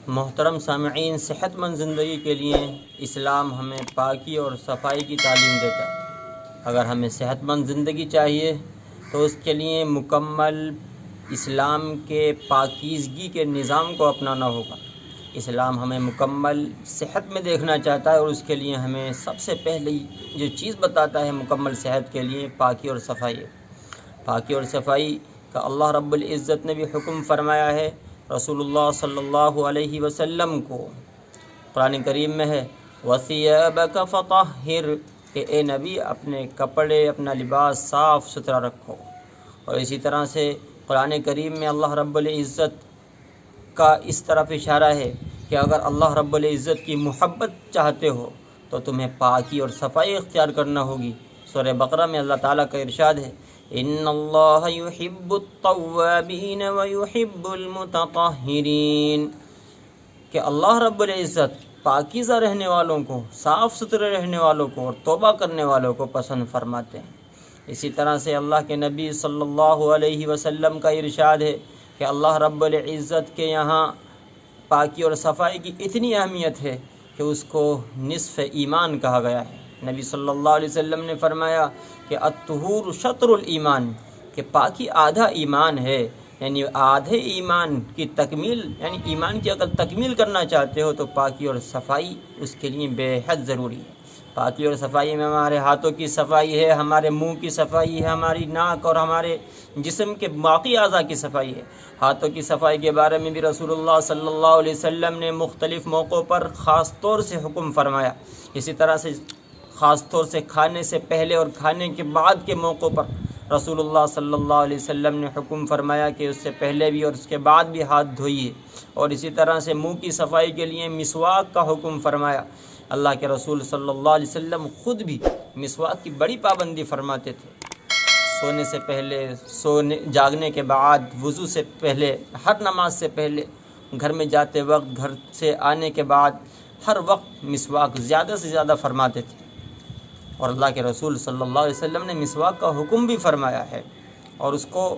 محترم سامعین، صحت مند زندگی کے لیے اسلام ہمیں پاکی اور صفائی کی تعلیم دیتا ہے۔ اگر ہمیں صحت مند زندگی چاہیے تو اس کے لیے مکمل اسلام کے پاکیزگی کے نظام کو اپنانا ہوگا۔ اسلام ہمیں مکمل صحت میں دیکھنا چاہتا ہے اور اس کے لیے ہمیں سب سے پہلے جو چیز بتاتا ہے مکمل صحت کے لیے پاکی اور صفائی ہے۔ پاکی اور صفائی کا اللہ رب العزت نے بھی حکم فرمایا ہے رسول اللہ صلی اللہ علیہ وسلم کو۔ قرآن کریم میں ہے وَثِيَابَكَ فَطَهِّرْ کہ اے نبی اپنے کپڑے، اپنا لباس صاف ستھرا رکھو۔ اور اسی طرح سے قرآن کریم میں اللہ رب العزت کا اس طرف اشارہ ہے کہ اگر اللہ رب العزت کی محبت چاہتے ہو تو تمہیں پاکی اور صفائی اختیار کرنا ہوگی۔ سورہ بقرہ میں اللہ تعالیٰ کا ارشاد ہے ان اللہ یحب التوابین ویحب المتطہرین کہ اللہ رب العزت پاکیزہ رہنے والوں کو، صاف ستھرے رہنے والوں کو اور توبہ کرنے والوں کو پسند فرماتے ہیں۔ اسی طرح سے اللہ کے نبی صلی اللہ علیہ وسلم کا ارشاد ہے کہ اللہ رب العزت کے یہاں پاکی اور صفائی کی اتنی اہمیت ہے کہ اس کو نصف ایمان کہا گیا ہے۔ نبی صلی اللہ علیہ وسلم نے فرمایا کہ الطہور شطر الایمان کہ پاکی آدھا ایمان ہے، یعنی آدھے ایمان کی تکمیل، یعنی ایمان کی اگر تکمیل کرنا چاہتے ہو تو پاکی اور صفائی اس کے لیے بے حد ضروری ہے۔ پاکی اور صفائی میں ہمارے ہاتھوں کی صفائی ہے، ہمارے منہ کی صفائی ہے، ہماری ناک اور ہمارے جسم کے باقی اعضاء کی صفائی ہے۔ ہاتھوں کی صفائی کے بارے میں بھی رسول اللہ صلی اللہ علیہ وسلم نے مختلف موقعوں پر خاص طور سے حکم فرمایا۔ اسی طرح سے خاص طور سے کھانے سے پہلے اور کھانے کے بعد کے موقعوں پر رسول اللہ صلی اللہ علیہ وسلم نے حکم فرمایا کہ اس سے پہلے بھی اور اس کے بعد بھی ہاتھ دھوئیے۔ اور اسی طرح سے منہ کی صفائی کے لیے مسواک کا حکم فرمایا۔ اللہ کے رسول صلی اللہ علیہ وسلم خود بھی مسواک کی بڑی پابندی فرماتے تھے۔ سونے سے پہلے، جاگنے کے بعد، وضو سے پہلے، ہر نماز سے پہلے، گھر میں جاتے وقت، گھر سے آنے کے بعد، ہر وقت مسواک زیادہ سے زیادہ فرماتے تھے۔ اور اللہ کے رسول صلی اللہ علیہ وسلم نے مسواک کا حکم بھی فرمایا ہے، اور اس کو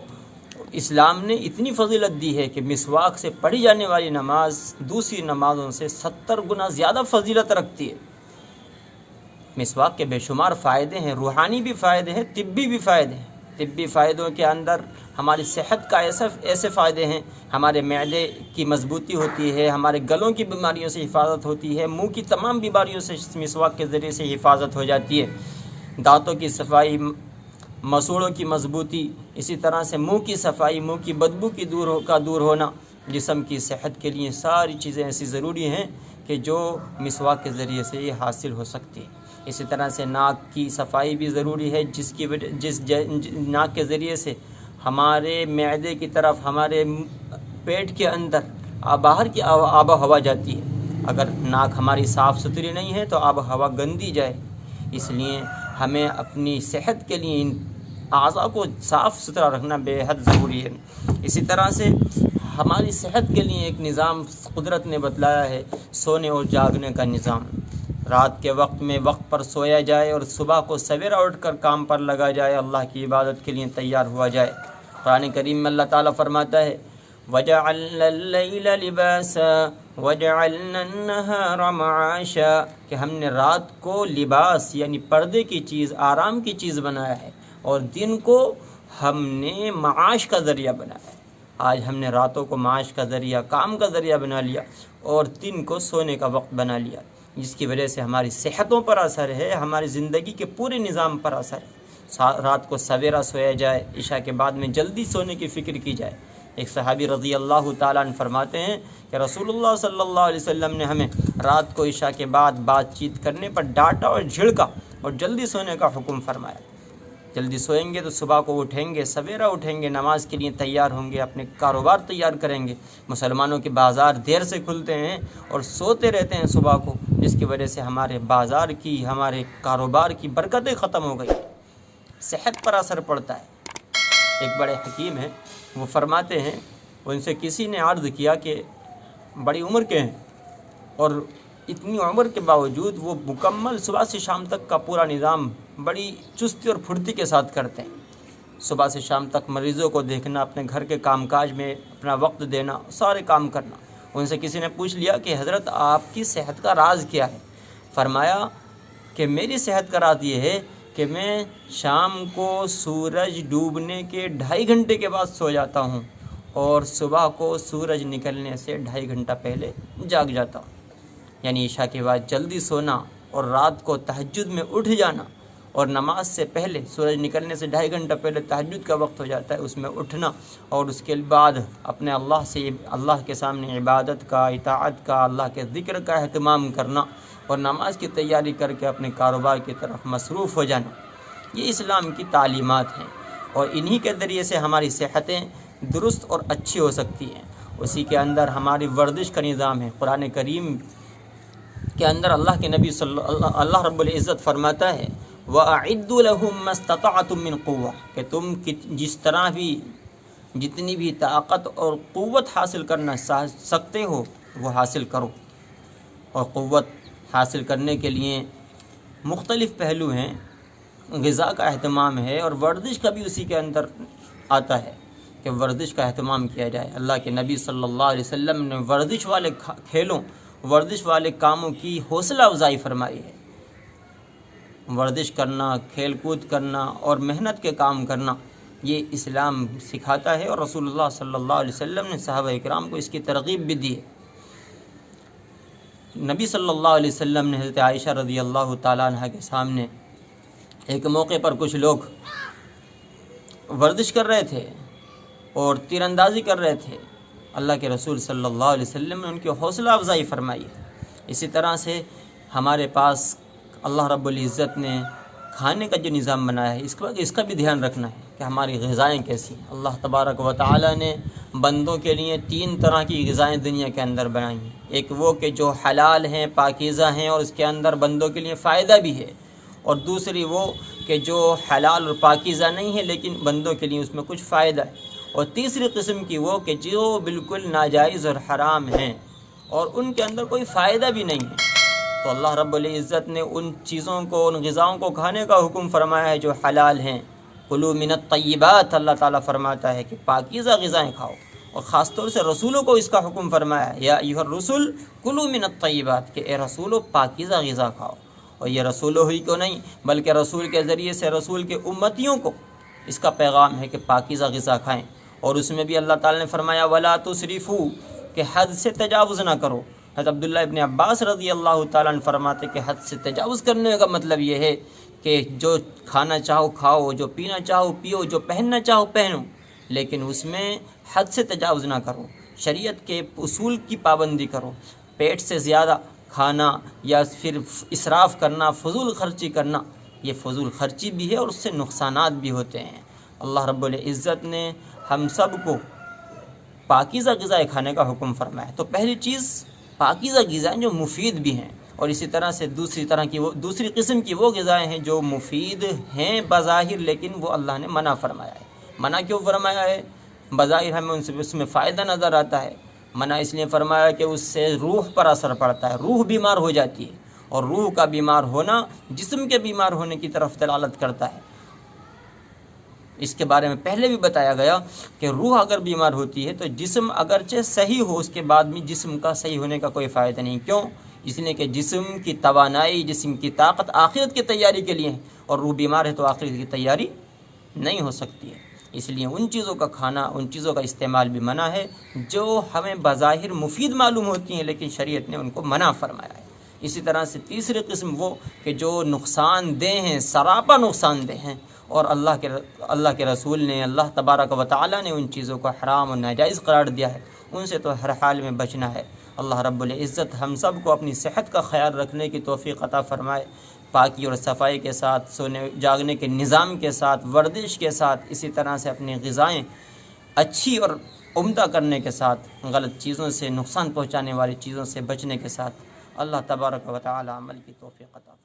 اسلام نے اتنی فضیلت دی ہے کہ مسواک سے پڑھی جانے والی نماز دوسری نمازوں سے 70 گنا زیادہ فضیلت رکھتی ہے۔ مسواک کے بے شمار فائدے ہیں، روحانی بھی فائدے ہیں، طبی بھی فائدے ہیں۔ طبی فائدوں کے اندر ہماری صحت کا ایسے فائدے ہیں، ہمارے معدے کی مضبوطی ہوتی ہے، ہمارے گلوں کی بیماریوں سے حفاظت ہوتی ہے، منہ کی تمام بیماریوں سے مسواک کے ذریعے سے حفاظت ہو جاتی ہے، دانتوں کی صفائی، مسوڑوں کی مضبوطی، اسی طرح سے منہ کی صفائی، منہ کی بدبو کی دور ہونا، جسم کی صحت کے لیے ساری چیزیں ایسی ضروری ہیں کہ جو مسواک کے ذریعے سے یہ حاصل ہو سکتی ہے۔ اسی طرح سے ناک کی صفائی بھی ضروری ہے، جس ناک کے ذریعے سے ہمارے معدے کی طرف، ہمارے پیٹ کے اندر باہر کی آب و ہوا جاتی ہے۔ اگر ناک ہماری صاف ستھری نہیں ہے تو آب و ہوا گندی جائے، اس لیے ہمیں اپنی صحت کے لیے ان اعضاء کو صاف ستھرا رکھنا بے حد ضروری ہے۔ اسی طرح سے ہماری صحت کے لیے ایک نظام قدرت نے بتلایا ہے، سونے اور جاگنے کا نظام۔ رات کے وقت میں وقت پر سویا جائے اور صبح کو سویرا اٹھ کر کام پر لگا جائے، اللہ کی عبادت کے لیے تیار ہوا جائے۔ قرآن کریم میں اللہ تعالیٰ فرماتا ہے وَجَعَلْنَا اللَّيْلَ لِبَاسًا وَجَعَلْنَا النَّهَارَ مَعَاشًا کہ ہم نے رات کو لباس یعنی پردے کی چیز، آرام کی چیز بنایا ہے، اور دن کو ہم نے معاش کا ذریعہ بنایا ہے۔ آج ہم نے راتوں کو معاش کا ذریعہ، کام کا ذریعہ بنا لیا، اور دن کو سونے کا وقت بنا لیا، جس کی وجہ سے ہماری صحتوں پر اثر ہے، ہماری زندگی کے پورے نظام پر اثر ہے۔ رات کو سویرا سویا جائے، عشاء کے بعد میں جلدی سونے کی فکر کی جائے۔ ایک صحابی رضی اللہ تعالیٰ عنہ فرماتے ہیں کہ رسول اللہ صلی اللہ علیہ وسلم نے ہمیں رات کو عشاء کے بعد بات چیت کرنے پر ڈانٹا اور جھڑکا اور جلدی سونے کا حکم فرمایا۔ جلدی سوئیں گے تو صبح کو اٹھیں گے، سویرا اٹھیں گے، نماز کے لیے تیار ہوں گے، اپنے کاروبار تیار کریں گے۔ مسلمانوں کے بازار دیر سے کھلتے ہیں اور سوتے رہتے ہیں صبح کو، جس کی وجہ سے ہمارے بازار کی، ہمارے کاروبار کی برکتیں ختم ہو گئی، صحت پر اثر پڑتا ہے۔ ایک بڑے حکیم ہیں، وہ فرماتے ہیں، ان سے کسی نے عرض کیا کہ بڑی عمر کے ہیں اور اتنی عمر کے باوجود وہ مکمل صبح سے شام تک کا پورا نظام بڑی چستی اور پھرتی کے ساتھ کرتے ہیں۔ صبح سے شام تک مریضوں کو دیکھنا، اپنے گھر کے کام کاج میں اپنا وقت دینا، سارے کام کرنا، ان سے کسی نے پوچھ لیا کہ حضرت آپ کی صحت کا راز کیا ہے؟ فرمایا کہ میری صحت کا راز یہ ہے کہ میں شام کو سورج ڈوبنے کے 2.5 گھنٹے کے بعد سو جاتا ہوں اور صبح کو سورج نکلنے سے 2.5 گھنٹہ پہلے جاگ جاتا ہوں. یعنی عشاء کے بعد جلدی سونا اور رات کو تہجد میں اٹھ جانا اور نماز سے پہلے سورج نکلنے سے 2.5 گھنٹہ پہلے تہجد کا وقت ہو جاتا ہے، اس میں اٹھنا اور اس کے بعد اپنے اللہ کے سامنے عبادت کا، اطاعت کا، اللہ کے ذکر کا اہتمام کرنا اور نماز کی تیاری کر کے اپنے کاروبار کی طرف مصروف ہو جانا. یہ اسلام کی تعلیمات ہیں اور انہی کے ذریعے سے ہماری صحتیں درست اور اچھی ہو سکتی ہیں. اسی کے اندر ہماری ورزش کا نظام ہے. قرآن کریم کے اندر اللہ کے نبی اللہ رب العزت فرماتا ہے وَأَعِدُّوا لَهُم مَّا اسْتَطَعْتُم مِّن قُوَّةٍ کہ تم جس طرح بھی جتنی بھی طاقت اور قوت حاصل کرنا سکتے ہو وہ حاصل کرو. اور قوت حاصل کرنے کے لیے مختلف پہلو ہیں. غذا کا اہتمام ہے اور ورزش کا بھی اسی کے اندر آتا ہے کہ ورزش کا اہتمام کیا جائے. اللہ کے نبی صلی اللہ علیہ وسلم نے ورزش والے کھیلوں، ورزش والے کاموں کی حوصلہ افزائی فرمائی ہے. ورزش کرنا، کھیل کود کرنا اور محنت کے کام کرنا یہ اسلام سکھاتا ہے اور رسول اللہ صلی اللہ علیہ وسلم نے صحابہ اکرام کو اس کی ترغیب بھی دی ہے. نبی صلی اللہ علیہ وسلم نے حضرت عائشہ رضی اللہ تعالیٰ عنہ کے سامنے ایک موقع پر کچھ لوگ ورزش کر رہے تھے اور تیر اندازی کر رہے تھے. اللہ کے رسول صلی اللہ علیہ وسلم نے ان کی حوصلہ افزائی فرمائی ہے. اسی طرح سے ہمارے پاس اللہ رب العزت نے کھانے کا جو نظام بنایا ہے اس کا بھی دھیان رکھنا ہے کہ ہماری غذائیں کیسی ہیں. اللہ تبارک و تعالیٰ نے بندوں کے لیے 3 طرح کی غذائیں دنیا کے اندر بنائی ہیں. ایک وہ کہ جو حلال ہیں، پاکیزہ ہیں اور اس کے اندر بندوں کے لیے فائدہ بھی ہے، اور دوسری وہ کہ جو حلال اور پاکیزہ نہیں ہے لیکن بندوں کے لیے اس میں کچھ فائدہ ہے، اور تیسری قسم کی وہ کہ جو بالکل ناجائز اور حرام ہیں اور ان کے اندر کوئی فائدہ بھی نہیں ہے. تو اللہ رب العزت نے ان چیزوں کو، ان غذاؤں کو کھانے کا حکم فرمایا ہے جو حلال ہیں. کلوا من الطیبات، اللہ تعالیٰ فرماتا ہے کہ پاکیزہ غذائیں کھاؤ، اور خاص طور سے رسولوں کو اس کا حکم فرمایا ہے یا ایھا الرسل کلوا من الطیبات کہ اے رسولو پاکیزہ غذا کھاؤ. اور یہ رسولوں ہی کو نہیں بلکہ رسول کے ذریعے سے رسول کے امتیوں کو اس کا پیغام ہے کہ پاکیزہ غذا کھائیں. اور اس میں بھی اللہ تعالیٰ نے فرمایا ولا تسرفوا کہ حد سے تجاوز نہ کرو. حضرت عبداللہ ابن عباس رضی اللہ تعالیٰ عنہ فرماتے کہ حد سے تجاوز کرنے کا مطلب یہ ہے کہ جو کھانا چاہو کھاؤ، جو پینا چاہو پیو، جو پہننا چاہو پہنو، لیکن اس میں حد سے تجاوز نہ کرو. شریعت کے اصول کی پابندی کرو. پیٹ سے زیادہ کھانا یا پھر اسراف کرنا، فضول خرچی کرنا، یہ فضول خرچی بھی ہے اور اس سے نقصانات بھی ہوتے ہیں. اللہ رب العزت نے ہم سب کو پاکیزہ غذائیں کھانے کا حکم فرمایا ہے. تو پہلی چیز پاکیزہ غذائیں جو مفید بھی ہیں، اور اسی طرح سے دوسری قسم کی وہ غذائیں ہیں جو مفید ہیں بظاہر لیکن وہ اللہ نے منع فرمایا ہے. منع کیوں فرمایا ہے؟ بظاہر ہمیں اس میں فائدہ نظر آتا ہے. منع اس لیے فرمایا کہ اس سے روح پر اثر پڑتا ہے، روح بیمار ہو جاتی ہے، اور روح کا بیمار ہونا جسم کے بیمار ہونے کی طرف دلالت کرتا ہے. اس کے بارے میں پہلے بھی بتایا گیا کہ روح اگر بیمار ہوتی ہے تو جسم اگرچہ صحیح ہو اس کے بعد بھی جسم کا صحیح ہونے کا کوئی فائدہ نہیں. کیوں؟ اس لیے کہ جسم کی توانائی، جسم کی طاقت آخرت کی تیاری کے لیے ہے، اور روح بیمار ہے تو آخرت کی تیاری نہیں ہو سکتی ہے. اس لیے ان چیزوں کا کھانا، ان چیزوں کا استعمال بھی منع ہے جو ہمیں بظاہر مفید معلوم ہوتی ہیں لیکن شریعت نے ان کو منع فرمایا ہے. اسی طرح سے تیسری قسم وہ کہ جو نقصان دہ ہیں، سراپا نقصان دہ ہیں، اور اللہ کے رسول نے، اللہ تبارک و تعالیٰ نے ان چیزوں کو حرام اور ناجائز قرار دیا ہے. ان سے تو ہر حال میں بچنا ہے. اللہ رب العزت ہم سب کو اپنی صحت کا خیال رکھنے کی توفیق عطا فرمائے، پاکی اور صفائی کے ساتھ، سونے جاگنے کے نظام کے ساتھ، ورزش کے ساتھ، اسی طرح سے اپنی غذائیں اچھی اور عمدہ کرنے کے ساتھ، غلط چیزوں سے، نقصان پہنچانے والی چیزوں سے بچنے کے ساتھ اللہ تبارک و تعالی عمل کی توفیق عطا فرمائے.